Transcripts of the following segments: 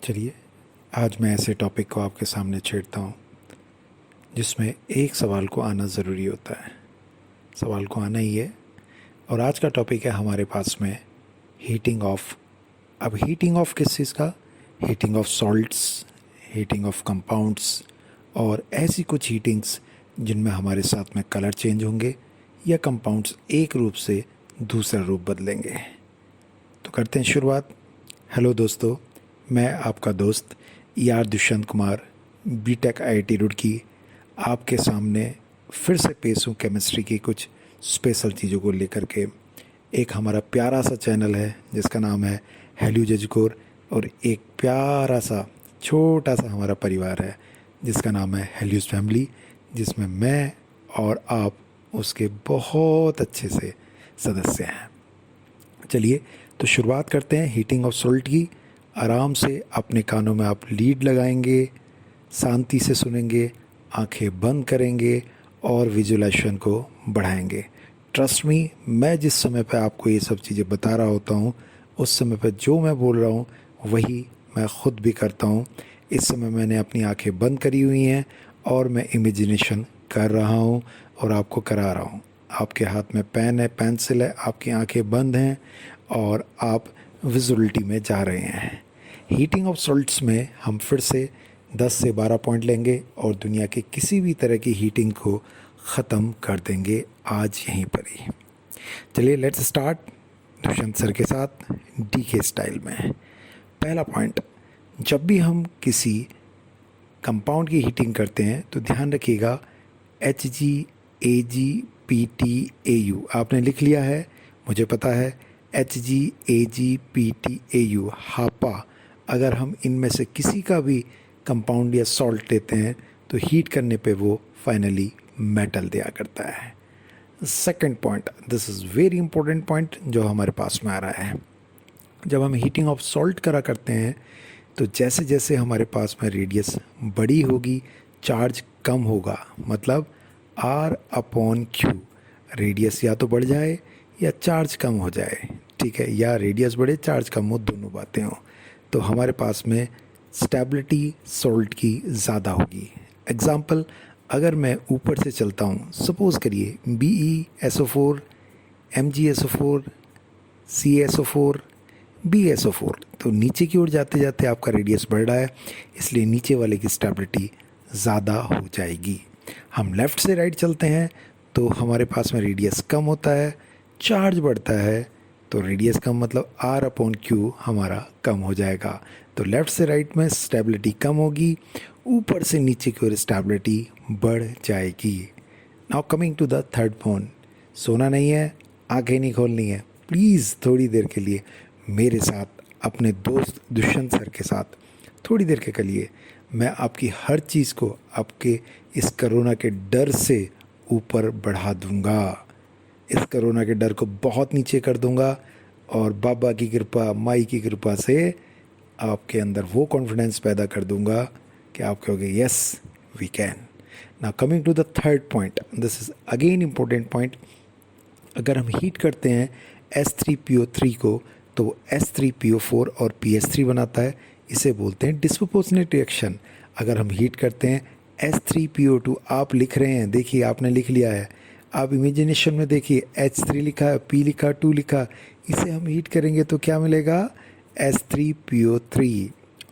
चलिए, आज मैं ऐसे टॉपिक को आपके सामने छेड़ता हूँ जिसमें एक सवाल को आना ज़रूरी होता है। सवाल को आना ही है। और आज का टॉपिक है हमारे पास में हीटिंग ऑफ। अब हीटिंग ऑफ किस चीज़ का? Heating of salts, heating of compounds और ऐसी कुछ हीटिंग्स जिनमें हमारे साथ में कलर चेंज होंगे या कंपाउंड्स एक रूप से दूसरा रूप बदलेंगे। तो करते हैं शुरुआत। हेलो दोस्तों, मैं आपका दोस्त ER Dushyant Kumar, BTech IIT Roorkee, आपके सामने फिर से पेश हूँ केमिस्ट्री की कुछ स्पेशल चीज़ों को लेकर के। एक हमारा प्यारा सा चैनल है जिसका नाम है हेल्यूज एजुकोर, और एक प्यारा सा छोटा सा हमारा परिवार है जिसका नाम है हेल्यूज फैमिली, जिसमें मैं और आप उसके बहुत अच्छे से सदस्य हैं। चलिए तो शुरुआत करते हैं हीटिंग ऑफ सॉल्ट की। आराम से अपने कानों में आप लीड लगाएंगे, शांति से सुनेंगे, आंखें बंद करेंगे और विजुअलाइजेशन को बढ़ाएंगे। ट्रस्ट मी, मैं जिस समय पे आपको ये सब चीज़ें बता रहा होता हूँ उस समय पे जो मैं बोल रहा हूँ वही मैं ख़ुद भी करता हूँ। इस समय मैंने अपनी आंखें बंद करी हुई हैं और मैं इमेजिनेशन कर रहा हूँ और आपको करा रहा हूँ। आपके हाथ में पेन है, पेंसिल है, आपकी आंखें बंद हैं और आप विजुअलिटी में जा रहे हैं। हीटिंग ऑफ सॉल्ट्स में हम फिर से 10 से 12 पॉइंट लेंगे और दुनिया के किसी भी तरह की हीटिंग को ख़त्म कर देंगे आज यहीं पर ही। चलिए लेट्स स्टार्ट दुष्यंत सर के साथ DK स्टाइल में। पहला पॉइंट, जब भी हम किसी कंपाउंड की हीटिंग करते हैं तो ध्यान रखिएगा HG AG PT AU आपने लिख लिया है, मुझे पता है। HG AG PT AU हापा, अगर हम इनमें से किसी का भी कंपाउंड या सॉल्ट लेते हैं तो हीट करने पे वो फाइनली मेटल दिया करता है। Second point, this is very important point जो हमारे पास में आ रहा है। जब हम हीटिंग ऑफ सॉल्ट करा करते हैं तो जैसे जैसे हमारे पास में रेडियस बड़ी होगी चार्ज कम होगा, मतलब R/Q। रेडियस या तो बढ़ जाए या चार्ज कम हो जाए, ठीक है, या रेडियस बढ़े चार्ज कम हो, दोनों बातें हों, तो हमारे पास में स्टेबिलिटी सॉल्ट की ज़्यादा होगी। एग्ज़ाम्पल, अगर मैं ऊपर से चलता हूँ, सपोज़ करिए BeSO4 MgSO4 CaSO4 BeSO4, तो नीचे की ओर जाते जाते आपका रेडियस बढ़ रहा है, इसलिए नीचे वाले की स्टेबिलिटी ज़्यादा हो जाएगी। हम लेफ़्ट से राइट चलते हैं तो हमारे पास में रेडियस कम होता है, चार्ज बढ़ता है, तो रेडियस कम मतलब R/Q हमारा कम हो जाएगा। तो लेफ़्ट से राइट में स्टेबिलिटी कम होगी, ऊपर से नीचे की ओर स्टेबिलिटी बढ़ जाएगी। Now coming to the third point, सोना नहीं है, आंखें नहीं खोलनी है, प्लीज़ थोड़ी देर के लिए मेरे साथ, अपने दोस्त दुष्यंत सर के साथ थोड़ी देर के लिए मैं आपकी हर चीज़ को आपके इस कोरोना के डर से ऊपर बढ़ा दूंगा। इस कोरोना के डर को बहुत नीचे कर दूंगा और बाबा की कृपा, माई की कृपा से आपके अंदर वो कॉन्फिडेंस पैदा कर दूंगा कि आप कहोगे yes we can. Now coming to the third point, this is again important point. अगर हम हीट करते हैं S3PO3 को तो वो S3PO4 और PS3 बनाता है, इसे बोलते हैं डिस्प्रोपोर्शनेट रिएक्शन। अगर हम हीट करते हैं S3PO2, आप लिख रहे हैं, देखिए आपने लिख लिया है, आप इमेजिनेशन में देखिए H3 लिखा है, P लिखा, 2 लिखा, इसे हम हीट करेंगे तो क्या मिलेगा S3PO3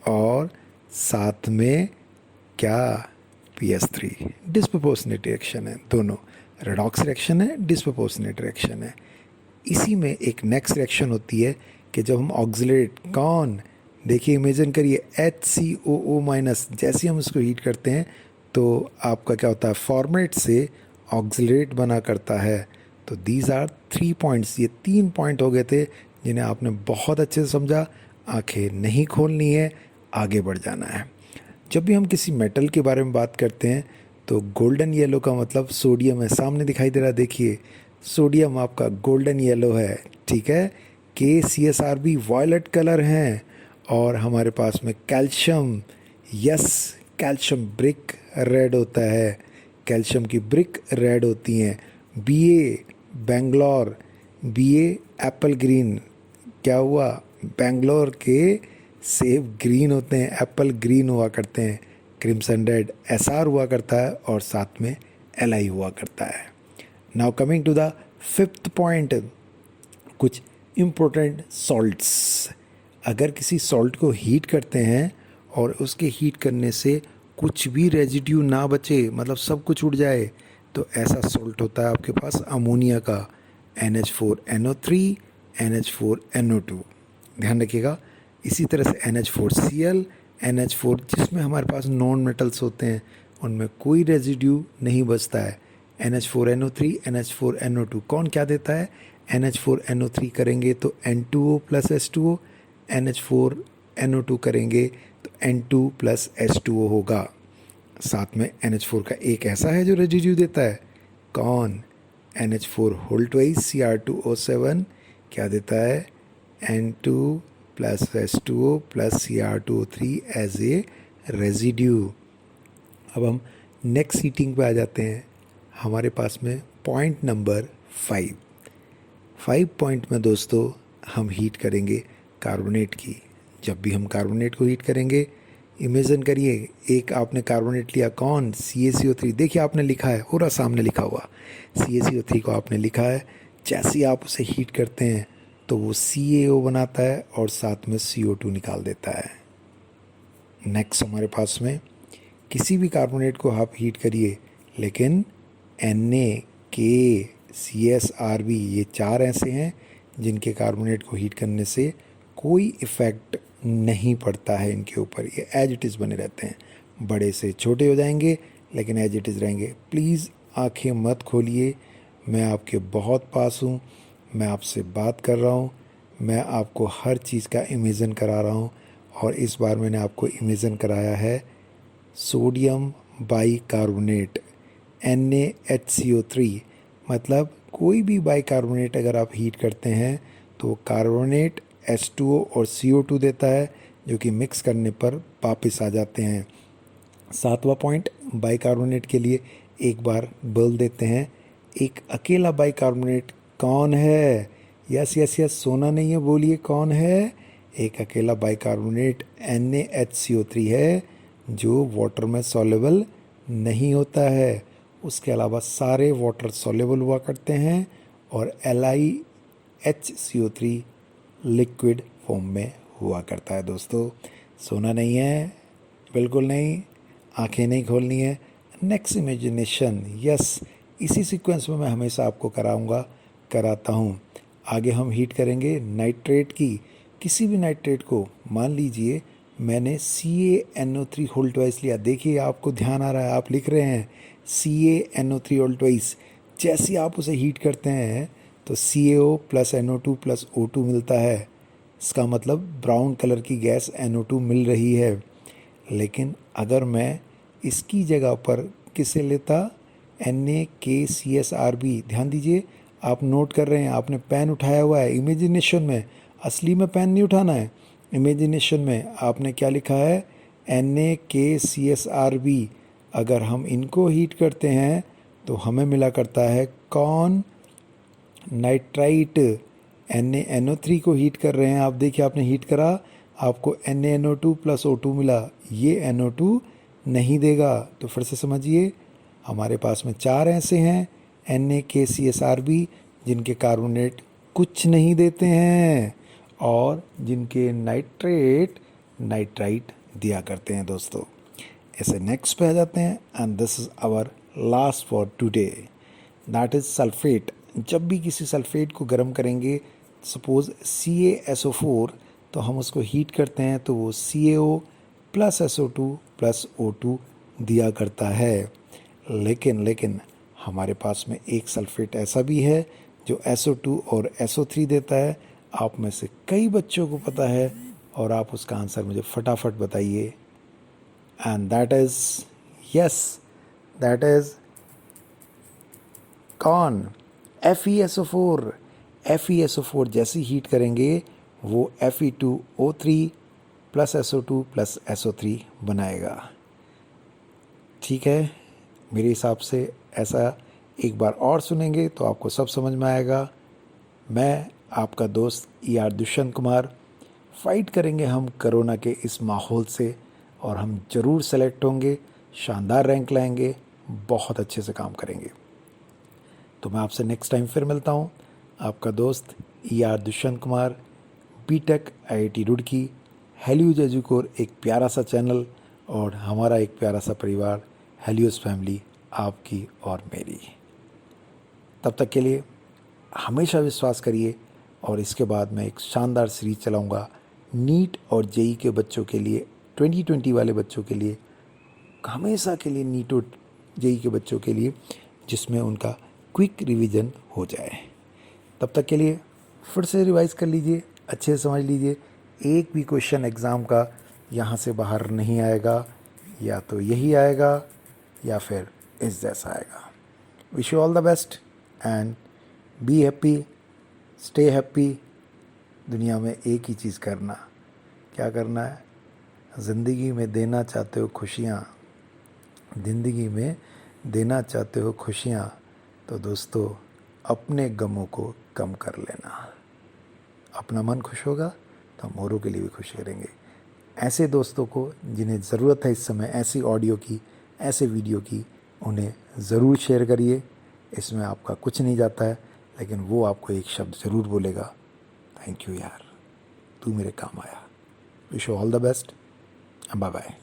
और साथ में क्या PS3। डिस्प्रोपोर्शनेट रिएक्शन है, दोनों रेडॉक्स रिएक्शन है, डिस्प्रोपोर्शनेट रिएक्शन है। इसी में एक नेक्स्ट रिएक्शन होती है कि जब हम ऑक्सीलेट, कौन, देखिए इमेजिन करिए HCOO-, जैसे हम इसको हीट करते हैं तो आपका क्या होता है, फॉर्मेट से ऑक्सीलेट बना करता है। तो दीज आर 3 पॉइंट्स, ये 3 पॉइंट हो गए थे जिन्हें आपने बहुत अच्छे से समझा। आंखें नहीं खोलनी है, आगे बढ़ जाना है। जब भी हम किसी मेटल के बारे में बात करते हैं तो गोल्डन येलो का मतलब सोडियम है, सामने दिखाई दे रहा है, देखिए सोडियम आपका गोल्डन येलो है, ठीक है। KCSRB वायलेट कलर हैं। और हमारे पास में calcium, yes, calcium brick red होता है, कैल्शियम की ब्रिक रेड होती हैं। BA Bangalore, BA Apple green, क्या हुआ, बेंगलोर के सेब ग्रीन होते हैं, एप्पल ग्रीन हुआ करते हैं, क्रिम्सन रेड SR हुआ करता है और साथ में LI हुआ करता है। Now coming to the fifth point, कुछ इम्पोर्टेंट सॉल्ट्स। अगर किसी सॉल्ट को हीट करते हैं और उसके हीट करने से कुछ भी रेजिड्यू ना बचे, मतलब सब कुछ उड़ जाए, तो ऐसा सॉल्ट होता है आपके पास अमोनिया का NH4NO3 NH4NO2। ध्यान रखिएगा। इसी तरह से NH4Cl NH4, जिसमें हमारे पास नॉन मेटल्स होते हैं उनमें कोई रेजिड्यू नहीं बचता है। NH4NO3 NH4NO2 कौन क्या देता है? NH4NO3 करेंगे तो N2O प्लस H2O, NH4NO2 करेंगे तो N2 प्लस H2O होगा। साथ में NH4 का एक ऐसा है जो रेजिड्यू देता है, कौन? NH4 होल ट्वाइस Cr2O7 क्या देता है? N2 plus H2O plus Cr2O3 as a residue. अब हम नेक्स्ट हीटिंग पे आ जाते हैं। हमारे पास में पॉइंट नंबर 5 पॉइंट में दोस्तों हम हीट करेंगे कार्बोनेट की। जब भी हम कार्बोनेट को हीट करेंगे, इमेजिन करिए एक आपने कार्बोनेट लिया, कौन? CaCO3। देखिए आपने लिखा है, पूरा सामने लिखा हुआ CaCO3 को आपने लिखा है। जैसे ही आप उसे हीट करते हैं तो वो CaO बनाता है और साथ में CO2 निकाल देता है। नेक्स्ट हमारे पास में किसी भी कार्बोनेट को आप हीट करिए, लेकिन Na, K, CS, Rb ये चार ऐसे हैं जिनके कार्बोनेट को हीट करने से कोई इफ़ेक्ट नहीं पड़ता है इनके ऊपर, ये एज इट इज़ बने रहते हैं। बड़े से छोटे हो जाएंगे लेकिन एज इट इज़ रहेंगे। प्लीज़ आंखें मत खोलिए, मैं आपके बहुत पास हूँ, मैं आपसे बात कर रहा हूँ, मैं आपको हर चीज़ का इमेजिन करा रहा हूँ। और इस बार मैंने आपको इमेजिन कराया है सोडियम बाइकार्बोनेट NaHCO3। मतलब कोई भी बाइकार्बोनेट अगर आप हीट करते हैं तो कार्बोनेट H2O और CO2 देता है, जो कि मिक्स करने पर वापस आ जाते हैं। सातवां पॉइंट बाइकार्बोनेट के लिए एक बार बोल देते हैं, एक अकेला बाइकार्बोनेट कौन है? यस यस यस, सोना नहीं है, बोलिए कौन है? एक अकेला बाइकार्बोनेट NaHCO3 है, जो वाटर में सॉल्युबल नहीं होता है। उसके अलावा सारे वाटर सॉल्युबल हुआ करते हैं और LiHCO3 लिक्विड फॉर्म में हुआ करता है। दोस्तों सोना नहीं है, बिल्कुल नहीं, आंखें नहीं खोलनी है। नेक्स्ट इमेजिनेशन, यस, इसी सीक्वेंस में मैं हमेशा आपको कराता हूँ। आगे हम हीट करेंगे नाइट्रेट की। किसी भी नाइट्रेट को, मान लीजिए मैंने CaNO3 होल ट्वाइस लिया। देखिए आपको ध्यान आ रहा है, आप लिख रहे हैं CaNO3 होल ट्वाइस। जैसे आप उसे हीट करते हैं तो CaO plus NO2 plus O2 मिलता है। इसका मतलब ब्राउन कलर की गैस NO2 मिल रही है। लेकिन अगर मैं इसकी जगह पर किसे लेता? NaKCSRB। ध्यान दीजिए, आप नोट कर रहे हैं, आपने पेन उठाया हुआ है इमेजिनेशन में, असली में पेन नहीं उठाना है। इमेजिनेशन में आपने क्या लिखा है? NaKCSRB। अगर हम इनको हीट करते हैं तो हमें मिला करता है कौन? नाइट्राइट। NaNO3 को हीट कर रहे हैं आप, देखिए आपने हीट करा, आपको NaNO2 प्लस O2 मिला। ये NO2 नहीं देगा। तो फिर से समझिए, हमारे पास में चार ऐसे हैं NaKCSRB जिनके कार्बोनेट कुछ नहीं देते हैं और जिनके नाइट्राइट दिया करते हैं। दोस्तों ऐसे नेक्स्ट पे आ जाते हैं, and this is our last for today, that is sulphate. जब भी किसी सल्फेट को गर्म करेंगे, सपोज़ CaSO4, तो हम उसको हीट करते हैं तो वो CaO plus SO2 plus O2 दिया करता है। लेकिन हमारे पास में एक सल्फेट ऐसा भी है जो SO2 और SO3 देता है। आप में से कई बच्चों को पता है और आप उसका आंसर मुझे फटाफट बताइए। And that is, yes, that is कौन? FeSO4। FeSO4 जैसे हीट करेंगे वो Fe2O3 plus SO2 plus SO3 बनाएगा। ठीक है, मेरे हिसाब से ऐसा एक बार और सुनेंगे तो आपको सब समझ में आएगा। मैं आपका दोस्त ER दुष्यंत कुमार फाइट करेंगे हम कोरोना के इस माहौल से और हम ज़रूर सेलेक्ट होंगे, शानदार रैंक लाएंगे, बहुत अच्छे से काम करेंगे। तो मैं आपसे नेक्स्ट टाइम फिर मिलता हूँ। आपका दोस्त ER Dushyant Kumar, BTech IIT Roorkee, Helios Educore एक प्यारा सा चैनल और हमारा एक प्यारा सा परिवार हेलियोज फैमिली, आपकी और मेरी। तब तक के लिए हमेशा विश्वास करिए। और इसके बाद मैं एक शानदार सीरीज चलाऊंगा नीट और जेई के बच्चों के लिए, 2020 वाले बच्चों के लिए, हमेशा के लिए नीट और जेई के बच्चों के लिए, जिसमें उनका क्विक रिवीजन हो जाए। तब तक के लिए फिर से रिवाइज कर लीजिए, अच्छे से समझ लीजिए। एक भी क्वेश्चन एग्ज़ाम का यहाँ से बाहर नहीं आएगा, या तो यही आएगा या फिर इस जैसा आएगा। Wish you all the best and be happy, stay happy. दुनिया में एक ही चीज़ करना, क्या करना है? ज़िंदगी में देना चाहते हो खुशियाँ, ज़िंदगी में देना चाहते हो खुशियाँ, तो दोस्तों अपने गमों को कम कर लेना। अपना मन खुश होगा तो हम औरों के लिए भी खुश करेंगे। ऐसे दोस्तों को जिन्हें ज़रूरत है इस समय ऐसी ऑडियो की, ऐसे वीडियो की, उन्हें ज़रूर शेयर करिए। इसमें आपका कुछ नहीं जाता है, लेकिन वो आपको एक शब्द ज़रूर बोलेगा, थैंक यू यार, तू मेरे काम आया। Wish you all the best, bye bye.